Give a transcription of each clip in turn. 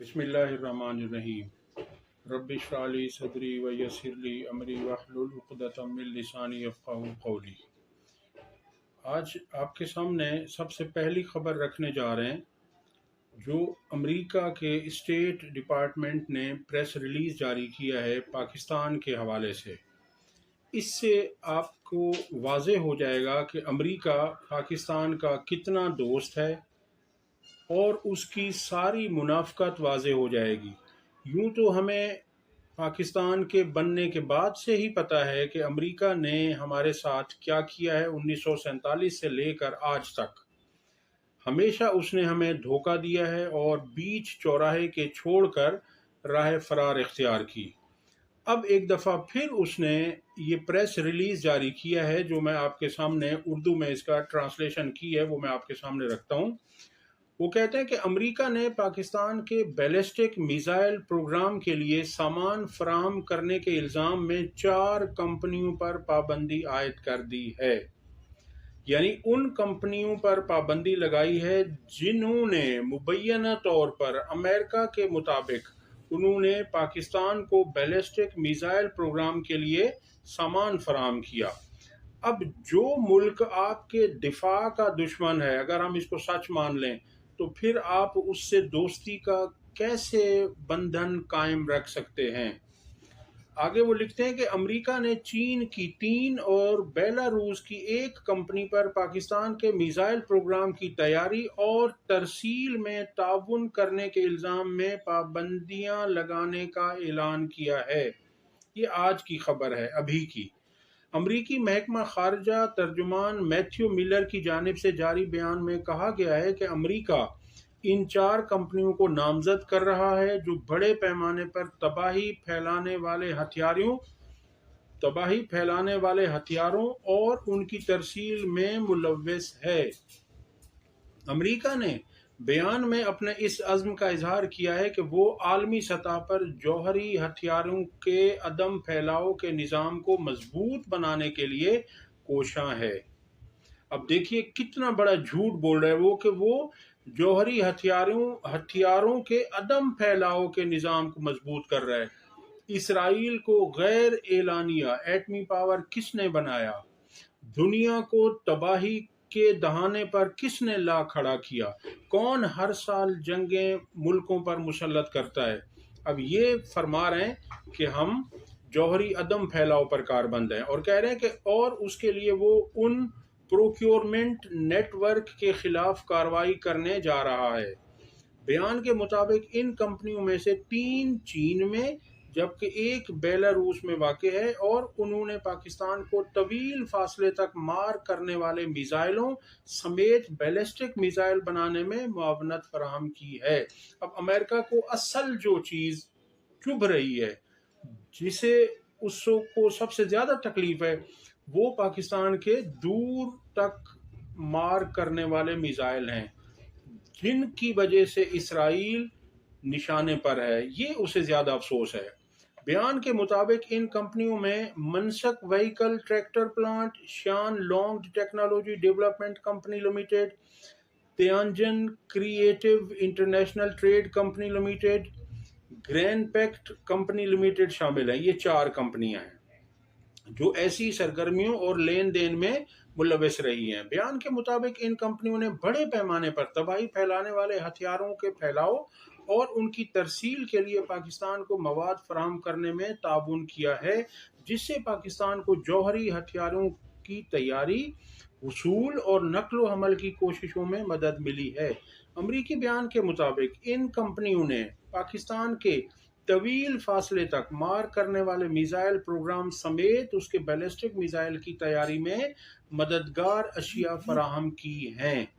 बिस्मिल्लाहिर्रहमानिर्रहीम। रब्बि इश्रह ली सदरी व यस्सिर ली अमरी वहलुल उक़दतम मिन लिसानी यफ़क़हू क़ौली। आज आपके सामने सबसे पहली खबर रखने जा रहे हैं जो अमेरिका के स्टेट डिपार्टमेंट ने प्रेस रिलीज़ जारी किया है पाकिस्तान के हवाले से। इससे आपको वाज़ेह हो जाएगा कि अमेरिका पाकिस्तान का कितना दोस्त है और उसकी सारी मुनाफ़क़त वाज़ेह हो जाएगी। यूँ तो हमें पाकिस्तान के बनने के बाद से ही पता है कि अमेरिका ने हमारे साथ क्या किया है। 1947 से लेकर आज तक हमेशा उसने हमें धोखा दिया है और बीच चौराहे के छोड़कर राह फरार इख्तियार की। अब एक दफ़ा फिर उसने ये प्रेस रिलीज़ जारी किया है जो मैं आपके सामने उर्दू में इसका ट्रांसलेशन की है, वो मैं आपके सामने रखता हूँ। वो कहते हैं कि अमेरिका ने पाकिस्तान के बैलिस्टिक मिसाइल प्रोग्राम के लिए सामान फराहम करने के इल्ज़ाम में 4 कंपनियों पर पाबंदी आयद कर दी है। यानी उन कंपनियों पर पाबंदी लगाई है जिन्होंने मुबैना तौर पर अमेरिका के मुताबिक उन्होंने पाकिस्तान को बैलिस्टिक मिसाइल प्रोग्राम के लिए सामान फराहम किया। अब जो मुल्क आपके दिफा का दुश्मन है, अगर हम इसको सच मान लें, तो फिर आप उससे दोस्ती का कैसे बंधन कायम रख सकते हैं। आगे वो लिखते हैं कि अमेरिका ने चीन की 3 और बेलारूस की 1 कंपनी पर पाकिस्तान के मिसाइल प्रोग्राम की तैयारी और तरसील में ताउन करने के इल्ज़ाम में पाबंदियां लगाने का ऐलान किया है। ये आज की खबर है, अभी की। अमरीकी महकमा खारजा तर्जुमान मैथ्यू मिलर की जानिब से जारी बयान में कहा गया है कि अमरीका इन 4 कंपनियों को नामजद कर रहा है जो बड़े पैमाने पर तबाही फैलाने वाले हथियारों और उनकी तरसील में मुलव्वस है। अमरीका ने बयान में अपने इस अज़्म का इजहार किया है कि वो आलमी सतह पर जौहरी हथियारों के अदम फैलाव के निज़ाम को मजबूत बनाने के लिए कोशां है। अब देखिए कितना बड़ा झूठ बोल रहा है वो कि वो जौहरी हथियारों के अदम फैलाव के निज़ाम को मजबूत कर रहा है। इसराइल को गैर एलानिया एटमी पावर किसने बनाया? दुनिया को तबाही के दहाने पर किसने ला खड़ा किया? कौन हर साल जंगें मुल्कों पर मुसल्लत करता है? अब ये फरमा रहे हैं कि हम जौहरी अदम फैलाव पर कारबंद हैं और कह रहे हैं कि और उसके लिए वो उन प्रोक्योरमेंट नेटवर्क के खिलाफ कार्रवाई करने जा रहा है। बयान के मुताबिक इन कंपनियों में से 3 चीन में जबकि 1 बेलारूस में वाक़ है और उन्होंने पाकिस्तान को तवील फासले तक मार करने वाले मिसाइलों समेत बैलिस्टिक मिसाइल बनाने में मुआवनत फराहम की है। अब अमेरिका को असल जो चीज़ चुभ रही है, जिसे उसको सबसे ज़्यादा तकलीफ है, वो पाकिस्तान के दूर तक मार करने वाले मिसाइल हैं जिनकी वजह से इसराइल निशाने पर है। ये उसे ज़्यादा अफसोस है। बयान के मुताबिक इन कंपनियों में मनसक vehicle tractor plant, Shan long technology development company limited, Tianjin creative international trade company limited, ग्रैंडपेक्ट कंपनी लिमिटेड शामिल हैं। ये 4 कंपनियां हैं जो ऐसी सरगर्मियों और लेन देन में मुलव्वस रही हैं। बयान के मुताबिक इन कंपनियों ने बड़े पैमाने पर तबाही फैलाने वाले हथियारों के फैलाव और उनकी तरसील के लिए पाकिस्तान को मवाद फराहम करने में ताउन किया है, जिससे पाकिस्तान को जौहरी हथियारों की तैयारी, वसूल और नकलो हमल की कोशिशों में मदद मिली है। अमरीकी बयान के मुताबिक इन कंपनियों ने पाकिस्तान के तवील फासले तक मार करने वाले मिसाइल प्रोग्राम समेत उसके बैलिस्टिक मिसाइल की तैयारी में मददगार अशिया फराहम की हैं।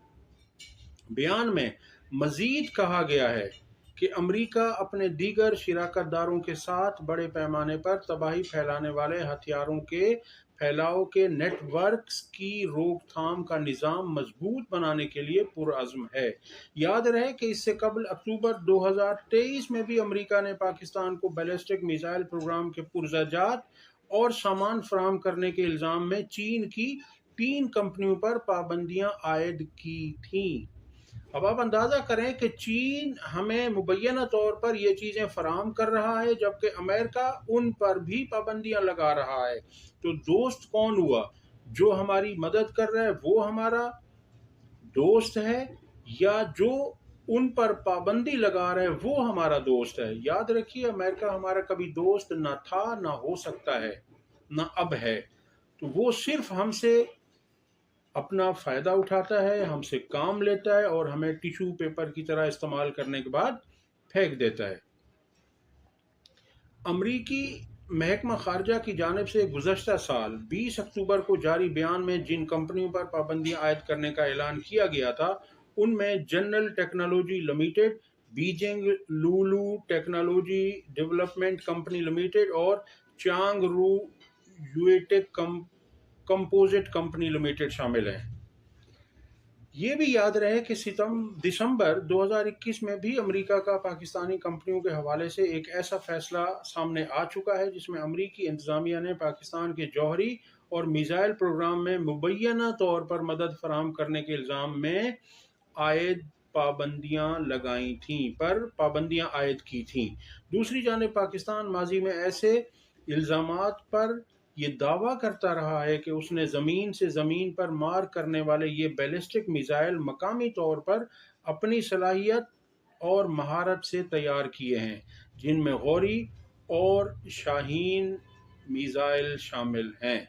बयान में मजीद कहा गया है कि अमेरिका अपने दीगर शिराकतदारों के साथ बड़े पैमाने पर तबाही फैलाने वाले हथियारों के फैलाव के नेटवर्क्स की रोकथाम का निज़ाम मजबूत बनाने के लिए पुरअज़्म है। याद रहे कि इससे कबल अक्टूबर 2023 में भी अमेरिका ने पाकिस्तान को बैलिस्टिक मिसाइल प्रोग्राम के पुरज़ात और सामान फराहम करने के इल्ज़ाम में चीन की 3 कंपनियों पर पाबंदियां आयद की थीं। اب آپ اندازہ کریں کہ چین ہمیں مبینہ طور پر یہ چیزیں فراہم کر رہا ہے جبکہ امریکہ ان پر بھی پابندیاں لگا رہا ہے، تو دوست کون ہوا؟ جو ہماری مدد کر رہا ہے وہ ہمارا دوست ہے، یا جو ان پر پابندی لگا رہے ہیں وہ ہمارا دوست ہے؟ یاد رکھیے امریکہ ہمارا کبھی دوست نہ تھا، نہ ہو سکتا ہے، نہ اب ہے، تو وہ صرف ہم سے اپنا فائدہ اٹھاتا ہے، ہم سے کام لیتا ہے اور ہمیں ٹیشو پیپر کی طرح استعمال کرنے کے بعد پھینک دیتا ہے۔ امریکی محکمہ خارجہ کی جانب سے گزشتہ سال 20 اکتوبر کو جاری بیان میں جن کمپنیوں پر پابندیاں عائد کرنے کا اعلان کیا گیا تھا ان میں general technology limited, Beijing Lulu technology development company limited اور چانگ رو یوٹیک کمپوزٹ کمپنی لمیٹڈ شامل ہیں۔ یہ بھی یاد رہے کہ دسمبر 2021 میں بھی امریکہ کا پاکستانی کمپنیوں کے حوالے سے ایک ایسا فیصلہ سامنے آ چکا ہے جس میں امریکی انتظامیہ نے پاکستان کے جوہری اور میزائل پروگرام میں مبینہ طور پر مدد فراہم کرنے کے الزام میں عائد پابندیاں عائد کی تھیں۔ دوسری جانب پاکستان ماضی میں ایسے الزامات پر یہ دعویٰ کرتا رہا ہے کہ اس نے زمین سے زمین پر مار کرنے والے یہ بیلسٹک میزائل مقامی طور پر اپنی صلاحیت اور مہارت سے تیار کیے ہیں، جن میں غوری اور شاہین میزائل شامل ہیں۔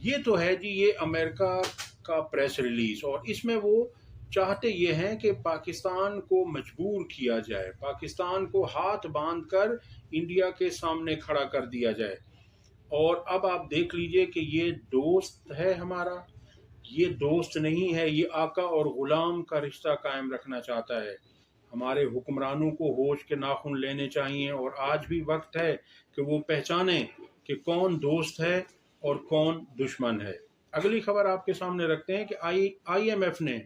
یہ تو ہے جی یہ امریکہ کا پریس ریلیز، اور اس میں وہ چاہتے یہ ہیں کہ پاکستان کو مجبور کیا جائے، پاکستان کو ہاتھ باندھ کر انڈیا کے سامنے کھڑا کر دیا جائے۔ اور اب آپ دیکھ لیجئے کہ یہ دوست ہے ہمارا، یہ دوست نہیں ہے، یہ آقا اور غلام کا رشتہ قائم رکھنا چاہتا ہے۔ ہمارے حکمرانوں کو ہوش کے ناخن لینے چاہیے اور آج بھی وقت ہے کہ وہ پہچانیں کہ کون دوست ہے اور کون دشمن ہے۔ اگلی خبر آپ کے سامنے رکھتے ہیں کہ آئی ایم ایف نے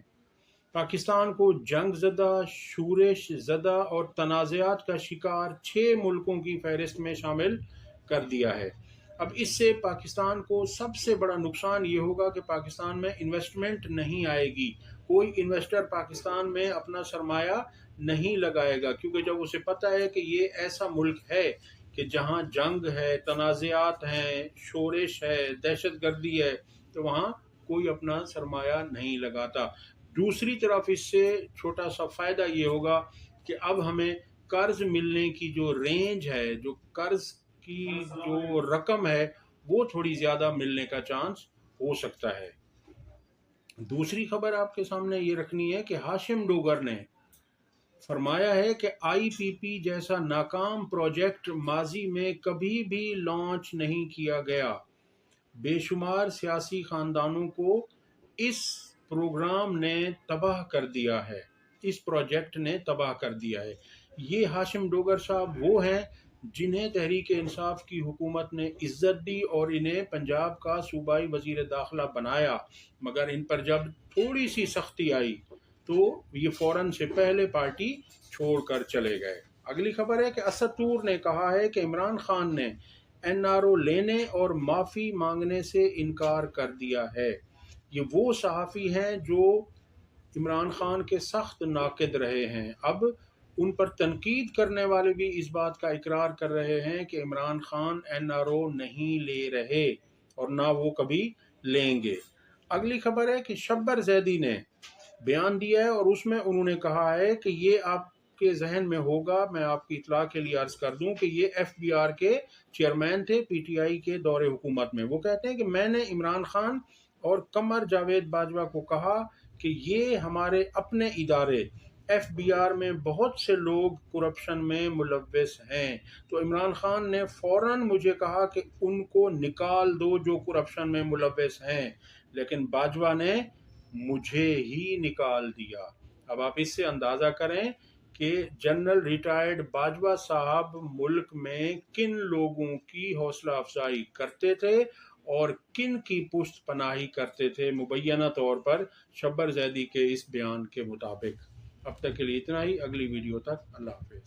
پاکستان کو جنگ زدہ، شورش زدہ اور تنازعات کا شکار 6 ملکوں کی فہرست میں شامل کر دیا ہے۔ اب اس سے پاکستان کو سب سے بڑا نقصان یہ ہوگا کہ پاکستان میں انویسٹمنٹ نہیں آئے گی، کوئی انویسٹر پاکستان میں اپنا سرمایہ نہیں لگائے گا، کیونکہ جب اسے پتہ ہے کہ یہ ایسا ملک ہے کہ جہاں جنگ ہے، تنازعات ہیں، شورش ہے، دہشت گردی ہے، تو وہاں کوئی اپنا سرمایہ نہیں لگاتا۔ دوسری طرف اس سے چھوٹا سا فائدہ یہ ہوگا کہ اب ہمیں قرض ملنے کی جو رینج ہے، جو قرض کی جو رقم ہے وہ تھوڑی زیادہ ملنے کا چانس ہو سکتا ہے۔ دوسری خبر آپ کے سامنے یہ رکھنی ہے کہ ہاشم ڈوگر نے فرمایا ہے کہ آئی پی پی جیسا ناکام پروجیکٹ ماضی میں کبھی بھی لانچ نہیں کیا گیا۔ بے شمار سیاسی خاندانوں کو اس پروگرام نے تباہ کر دیا ہے، اس پروجیکٹ نے تباہ کر دیا ہے۔ یہ ہاشم ڈوگر صاحب وہ ہیں جنہیں تحریک انصاف کی حکومت نے عزت دی اور انہیں پنجاب کا صوبائی وزیر داخلہ بنایا، مگر ان پر جب تھوڑی سی سختی آئی تو یہ فوراً سے پہلے پارٹی چھوڑ کر چلے گئے۔ اگلی خبر ہے کہ اسد طور نے کہا ہے کہ عمران خان نے این آر او لینے اور معافی مانگنے سے انکار کر دیا ہے۔ یہ وہ صحافی ہیں جو عمران خان کے سخت ناقد رہے ہیں۔ اب ان پر تنقید کرنے والے بھی اس بات کا اقرار کر رہے ہیں کہ Imran Khan N R O نہیں لے رہے اور نہ وہ کبھی لیں گے۔ اگلی خبر ہے کہ شبر زیدی نے بیان دیا ہے اور اس میں انہوں نے کہا ہے کہ یہ آپ کے ذہن میں ہوگا، میں آپ کی اطلاع کے لیے عرض کر دوں کہ یہ ایف بی آر کے چیئرمین تھے پی ٹی آئی کے دور حکومت میں۔ وہ کہتے ہیں کہ میں نے عمران خان اور قمر جاوید باجوہ کو کہا کہ یہ ہمارے اپنے ادارے ایف بی آر میں بہت سے لوگ کرپشن میں ملوث ہیں، تو عمران خان نے فوراً مجھے کہا کہ ان کو نکال دو جو کرپشن میں ملوث ہیں، لیکن باجوہ نے مجھے ہی نکال دیا۔ اب آپ اس سے اندازہ کریں کہ جنرل ریٹائرڈ باجوہ صاحب ملک میں کن لوگوں کی حوصلہ افزائی کرتے تھے اور کن کی پشت پناہی کرتے تھے، مبینہ طور پر شبر زیدی کے اس بیان کے مطابق۔ اب تک کے لیے اتنا ہی، اگلی ویڈیو تک اللہ حافظ۔